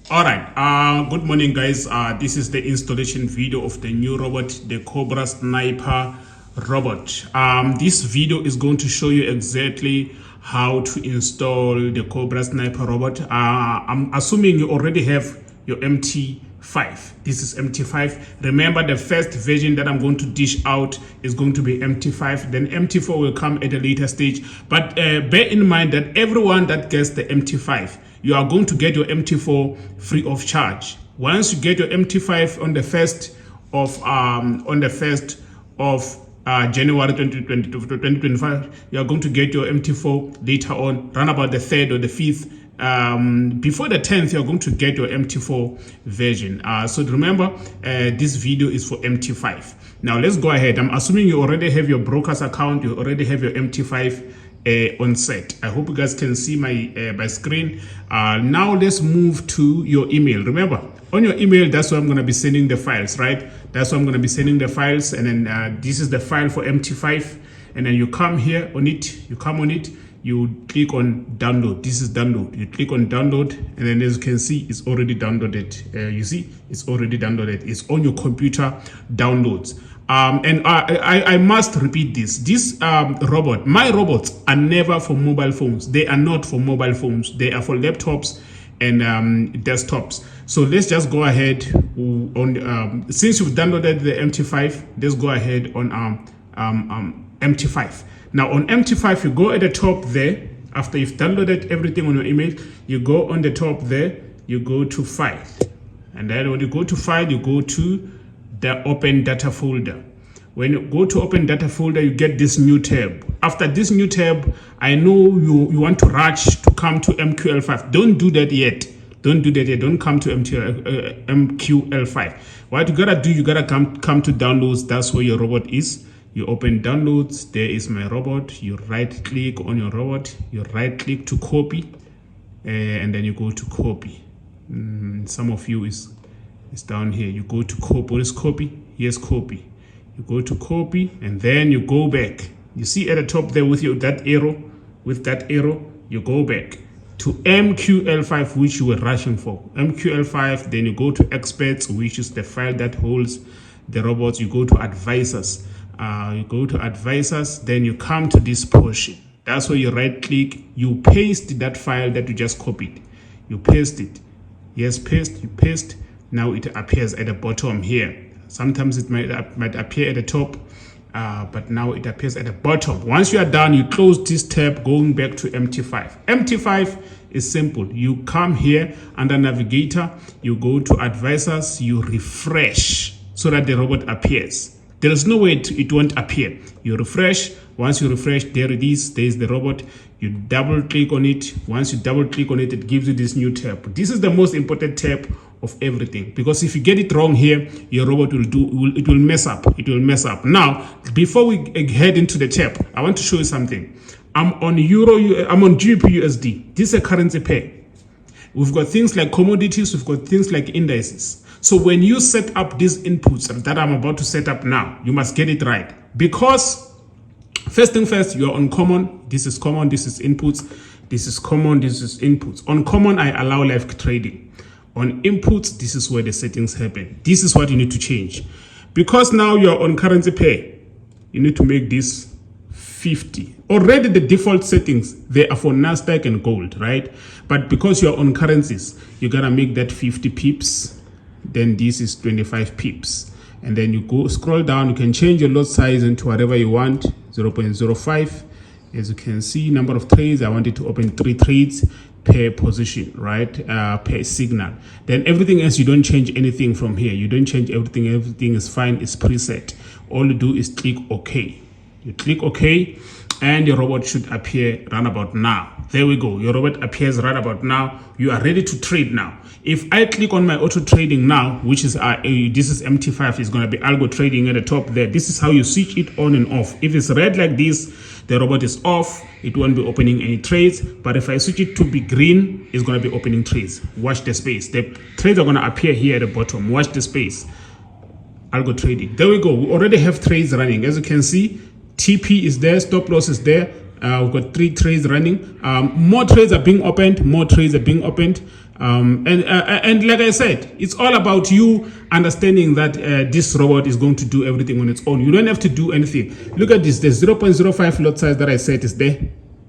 All right, good morning guys. This is the installation video of the new robot, the Cobra Sniper robot. This video is going to show you exactly how to install the Cobra Sniper robot. I'm assuming you already have your mt5. This is mt5. Remember, the first version that I'm going to dish out is going to be mt5, then mt4 will come at a later stage. But bear in mind that everyone that gets the mt5, you are going to get your mt4 free of charge. Once you get your mt5 on the 1st of January 2025, you are going to get your mt4 later on, run about the 3rd or the 5th. Before the 10th, you're going to get your mt4 version. So remember, this video is for mt5. Now let's go ahead. I'm assuming you already have your broker's account, you already have your mt5 on set. I hope you guys can see my screen. Now let's move to your email. Remember, on your email, that's where I'm going to be sending the files, right? That's where I'm going to be sending the files. And then this is the file for mt5. And then you come here on it, you come on it, you click on download. This is download. You click on download, and then as you can see, it's already downloaded. You see, it's already downloaded. It's on your computer downloads. And I must repeat this. This robot, my robots are never for mobile phones. They are not for mobile phones. They are for laptops and desktops. So let's just go ahead on, since you've downloaded the mt5, let's go ahead on mt5. Now on mt5, you go at the top there. After you've downloaded everything on your email, you go on the top there, you go to file. And then when you go to file, you go to the open data folder. When you go to open data folder, you get this new tab. After this new tab, I know you want to rush to come to MQL5. Don't do that yet. Don't do that yet. Don't come to MQL5. What you gotta do, you gotta come to downloads. That's where your robot is. You open downloads. There is my robot. You right click on your robot. You right click to copy, and then you go to copy. Some of you is down here. You go to copy. What is copy? Yes, copy. You go to copy, and then you go back. You see at the top there with that arrow, you go back to MQL5, which you were rushing for. MQL5, then you go to experts, which is the file that holds the robots. You go to advisors. Then you come to this portion. That's where you right click, you paste that file that you just copied. You paste it. Yes, paste, you paste. Now it appears at the bottom here. Sometimes it might appear at the top, but now it appears at the bottom. Once you are done, you close this tab, going back to mt5. mt5 is simple. You come here under navigator, you go to advisors, you refresh so that the robot appears. There is no way it won't appear. You refresh. Once you refresh, there it is. There is the robot. You double click on it. Once you double click on it, it gives you this new tab. This is the most important tab of everything, because if you get it wrong here, your robot will mess up. It will mess up. Now, before we head into the tab, I want to show you something. I'm on GBP/USD. This is a currency pair. We've got things like commodities. We've got things like indices. So when you set up these inputs that I'm about to set up now, you must get it right. Because first thing first, you're on common. This is common. This is inputs. This is common. This is inputs. On common, I allow live trading. On inputs, this is where the settings happen. This is what you need to change. Because now you're on currency pair, you need to make this 50. Already the default settings, they are for Nasdaq and gold, right? But because you're on currencies, you gotta make that 50 pips. Then this is 25 pips. And then you go scroll down, you can change your lot size into whatever you want, 0.05. As you can see, number of trades, I want it to open 3 trades per position, right? Per signal. Then everything else, you don't change anything from here. You don't change everything. Everything is fine. It's preset. All you do is click OK. You click OK, and your robot should appear right about now. There we go. Your robot appears right about now. You are ready to trade now. If I click on my auto trading now, which is this is mt5, is going to be algo trading at the top there. This is how you switch it on and off. If it's red like this, the robot is off. It won't be opening any trades. But if I switch it to be green, it's going to be opening trades. Watch the space. The trades are going to appear here at the bottom. Watch the space. Algo trading. There we go. We already have trades running. As you can see, TP is there, stop loss is there. We've got 3 trades running. More trades are being opened. And like I said, it's all about you understanding that this robot is going to do everything on its own. You don't have to do anything. Look at this, the 0.05 lot size that I said is there.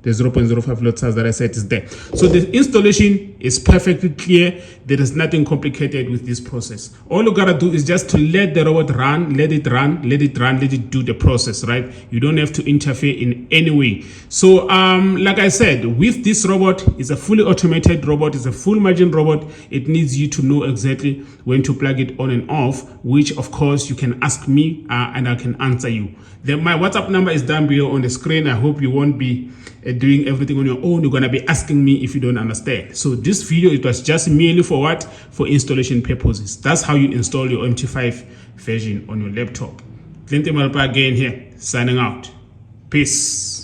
The 0.05 lot size that I said is there. So the installation is perfectly clear. There is nothing complicated with this process. All you gotta do is just to let the robot run, let it do the process, right? You don't have to interfere in any way. So like I said, with this robot, it's a fully automated robot, it's a full margin robot. It needs you to know exactly when to plug it on and off, which of course you can ask me and I can answer you. Then my WhatsApp number is down below on the screen. I hope you won't be doing everything on your own. You're gonna be asking me if you don't understand. So this video, it was just merely for what? For installation purposes. That's how you install your mt5 version on your laptop. Clint Malpa again here, signing out. Peace.